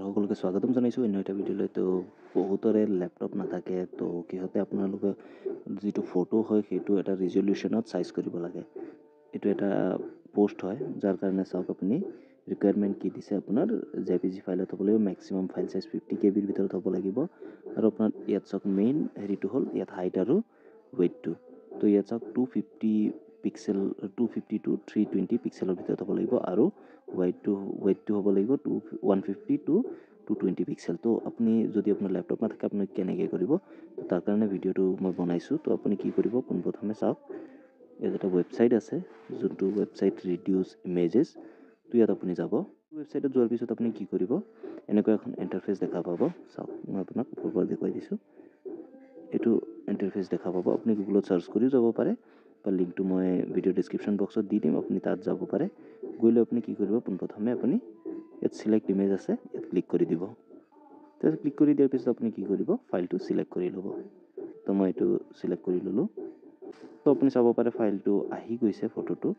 সকলোকে স্বাগতম জানাইছোঁ অন্য এটা ভিডিঅ'লৈ। তো বহুতৰে লেপটপ নাথাকে, তো সিহঁতে আপোনালোকে যিটো ফটো হয় সেইটো এটা ৰিজলিউশ্যনত চাইজ কৰিব লাগে। এইটো এটা পোষ্ট হয়, যাৰ কাৰণে চাওক আপুনি ৰিকুৱাৰমেণ্ট কি দিছে। আপোনাৰ জেপিজি ফাইলত হ'ব লাগিব, মেক্সিমাম ফাইল চাইজ 50 KB ভিতৰত হ'ব লাগিব। আৰু আপোনাৰ ইয়াত চাওক মেইন হেৰিটো হ'ল ইয়াত হাইট আৰু ৱেইটটো। তো ইয়াত চাওক 250 পিক্সেল 250 to 320 পিক্সেলৰ ভিতৰত হ'ব লাগিব, আৰু ৱেইটটো হ'ব লাগিব 150 to 220 পিক্সেল। তো আপুনি যদি আপোনাৰ লেপটপ নাথাকে আপুনি কেনেকৈ কৰিব, তো তাৰ কাৰণে ভিডিঅ'টো মই বনাইছোঁ। তো আপুনি কি কৰিব, পোনপ্ৰথমে চাওক ইয়াত এটা ৱেবছাইট আছে, যোনটো ৱেবছাইট ৰিডিউচ ইমেজেছ। তো ইয়াত আপুনি যাব, ৱেবছাইটত যোৱাৰ পিছত আপুনি কি কৰিব, এনেকুৱা এখন ইণ্টাৰফেচ দেখা পাব। চাওক মই আপোনাক ওপৰৰ পৰা দেখুৱাই দিছোঁ। এইটো ইণ্টাৰফেচ দেখা পাব। আপুনি গুগলত চাৰ্চ কৰিও যাব পাৰে, বা লিংকটো মই ভিডিঅ' ডিছক্ৰিপশ্যন বক্সত দি দিম, আপুনি তাত যাব পাৰে। গৈ লৈ আপুনি কি কৰিব, পোনপ্ৰথমে আপুনি ইয়াত চিলেক্ট ইমেজ আছে, ইয়াত ক্লিক কৰি দিব। তাৰপিছত ক্লিক কৰি দিয়াৰ পিছত আপুনি কি কৰিব, ফাইলটো চিলেক্ট কৰি ল'ব। তো মই এইটো চিলেক্ট কৰি ল'লোঁ। তো আপুনি চাব পাৰে ফাইলটো আহি গৈছে, ফটোটো।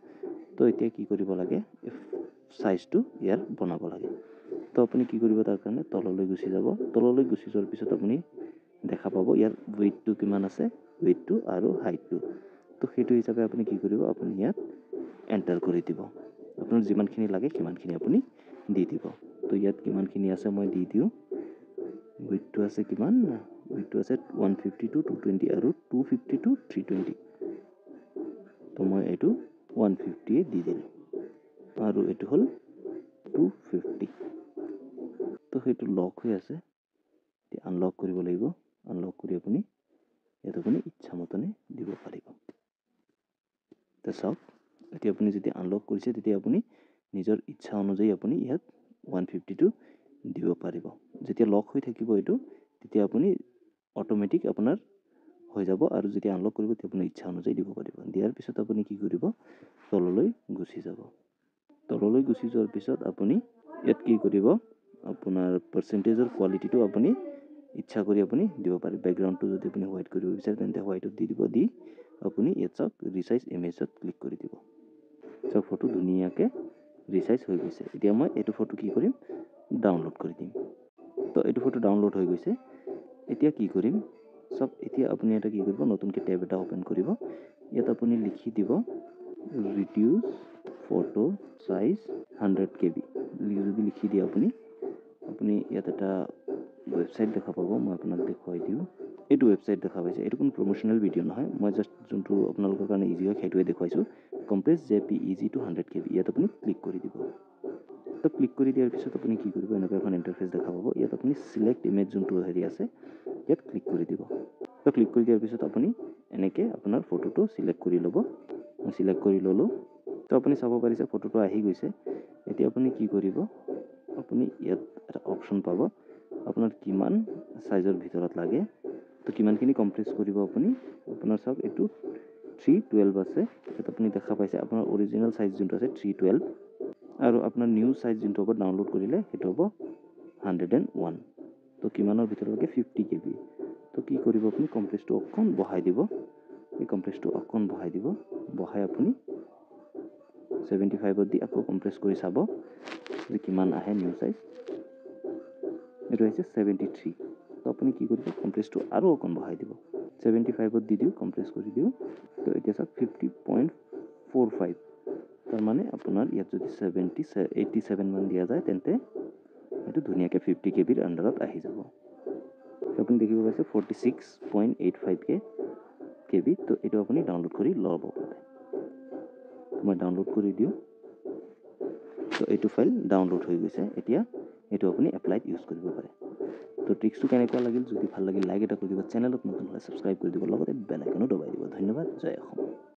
তো এতিয়া কি কৰিব লাগে, চাইজটো ইয়াৰ বনাব লাগে। তো আপুনি কি কৰিব, তাৰ কাৰণে তললৈ গুচি যাব। তললৈ গুচি যোৱাৰ পিছত আপুনি দেখা পাব ইয়াৰ ৱেইটটো কিমান আছে, ৱেইটটো আৰু হাইটটো। তো সেইটো হিচাপে আপুনি কি কৰিব, আপুনি ইয়াত এণ্টাৰ কৰি দিব। আপোনাৰ যিমানখিনি লাগে সিমানখিনি আপুনি দি দিব। তো ইয়াত কিমানখিনি আছে মই দি দিওঁ। ৱেইটটো আছে কিমান, ৱেইটটো আছে 150 to 220 আৰু 250 to 320। তো মই এইটো 150 দি দিলোঁ, আৰু এইটো হ'ল 250। তো সেইটো লক হৈ আছে, এতিয়া আনলক কৰিব লাগিব। আনলক কৰি আপুনি ইয়াত আপুনি ইচ্ছা মতনে দিব পাৰিব। তো চাওক, এতিয়া আপুনি যেতিয়া আনলক কৰিছে তেতিয়া আপুনি নিজৰ ইচ্ছা অনুযায়ী আপুনি ইয়াত 150টো দিব পাৰিব। যেতিয়া লক হৈ থাকিব এইটো, তেতিয়া আপুনি অট'মেটিক আপোনাৰ হৈ যাব, আৰু যেতিয়া আনলক কৰিব তেতিয়া আপুনি ইচ্ছা অনুযায়ী দিব পাৰিব। দিয়াৰ পিছত আপুনি কি কৰিব, তললৈ গুচি যাব। তললৈ গুচি যোৱাৰ পিছত আপুনি ইয়াত কি কৰিব, আপোনাৰ পাৰ্চেণ্টেজৰ কোৱালিটিটো আপুনি ইচ্ছা কৰি আপুনি দিব পাৰে। বেকগ্ৰাউণ্ডটো যদি আপুনি হোৱাইট কৰিব বিচাৰে তেন্তে হোৱাইটত দি দিব। দি আপুনি ইয়াত চাওক ৰিচাইজ ইমেজত ক্লিক কৰি দিব। চাওক ফটো ধুনীয়াকৈ ৰিচাইজ হৈ গৈছে। এতিয়া মই এইটো ফটো কি কৰিম, ডাউনলোড কৰি দিম। তো এইটো ফটো ডাউনলোড হৈ গৈছে। এতিয়া কি কৰিম, চব এতিয়া আপুনি এটা কি কৰিব, নতুনকৈ টেব এটা অ'পেন কৰিব। ইয়াত আপুনি লিখি দিব ৰিডিউচ ফটো চাইজ 100 KB যদি লিখি দিয়ে আপুনি ইয়াত এটা ৱেবছাইট দেখা পাব। মই আপোনাক দেখুৱাই দিওঁ। এইটো ৱেবছাইট দেখা পাইছে, এইটো কোনো প্ৰমোচনেল ভিডিঅ' নহয়, মই জাষ্ট যোনটো আপোনালোকৰ কাৰণে ইজি হয় সেইটোৱে দেখুৱাইছোঁ। কম্প্ৰেছ JPEG to 100 KB, ইয়াত আপুনি ক্লিক কৰি দিব। তো ক্লিক কৰি দিয়াৰ পিছত আপুনি কি কৰিব, এনেকুৱা এখন ইণ্টাৰফেচ দেখা পাব। ইয়াত আপুনি চিলেক্ট ইমেজ যোনটো হেৰি আছে ইয়াত ক্লিক কৰি দিব। তো ক্লিক কৰি দিয়াৰ পিছত আপুনি এনেকৈ আপোনাৰ ফটোটো চিলেক্ট কৰি ল'ব। মই চিলেক্ট কৰি ল'লোঁ। তো আপুনি চাব পাৰিছে ফটোটো আহি গৈছে। এতিয়া আপুনি কি কৰিব, আপুনি ইয়াত এটা অপশ্যন পাব, আপোনাৰ কিমান চাইজৰ ভিতৰত লাগে। তো কিমানখিনি কম্প্ৰেছ কৰিব আপুনি, আপোনাৰ চাওক এইটো 312 আছে। ইয়াত আপুনি দেখা পাইছে আপোনাৰ অৰিজিনেল চাইজ যোনটো আছে 312, আৰু আপোনাৰ নিউ চাইজ যোনটো হ'ব ডাউনলোড কৰিলে সেইটো হ'ব 101। তো কিমানৰ ভিতৰত লাগে 50 KB। তো কি কৰিব, আপুনি কম্প্ৰেছটো অকণ বঢ়াই দিব। এই কম্প্ৰেছটো অকণ বঢ়াই দিব। বঢ়াই আপুনি 75ত দি আকৌ কম্প্ৰেছ কৰি চাব যে কিমান আহে নিউ চাইজ। এইটো হৈছে 73। তো আপুনি কি কৰিব, কম্প্ৰেছটো আৰু অকণ বঢ়াই দিব। 75ত দি দিওঁ, কম্প্ৰেছ কৰি দিওঁ। তো এতিয়া চাওক 50.45। তাৰমানে আপোনাৰ ইয়াত যদি 87 মান দিয়া যায় তেন্তে এইটো ধুনীয়াকৈ 50 KBৰ আণ্ডাৰত আহি যাব। আপুনি দেখিব পাইছে 46.85 KB। তো এইটো আপুনি ডাউনলোড কৰি ল'ব পাৰে। মই ডাউনলোড কৰি দিওঁ। তো এইটো ফাইল ডাউনলোড হৈ গৈছে। এতিয়া এইটো আপুনি এপ্লাইত ইউজ কৰিব পাৰে। তো ট্ৰিক্সটো কেনেকুৱা লাগিল, যদি ভাল লাগিল লাইক এটা কৰি দিব, চেনেলত নতুন হ'লে ছাবস্ক্ৰাইব কৰি দিব, লগতে বেল আইকনো দবাই দিব। ধন্যবাদ। জয় অসম।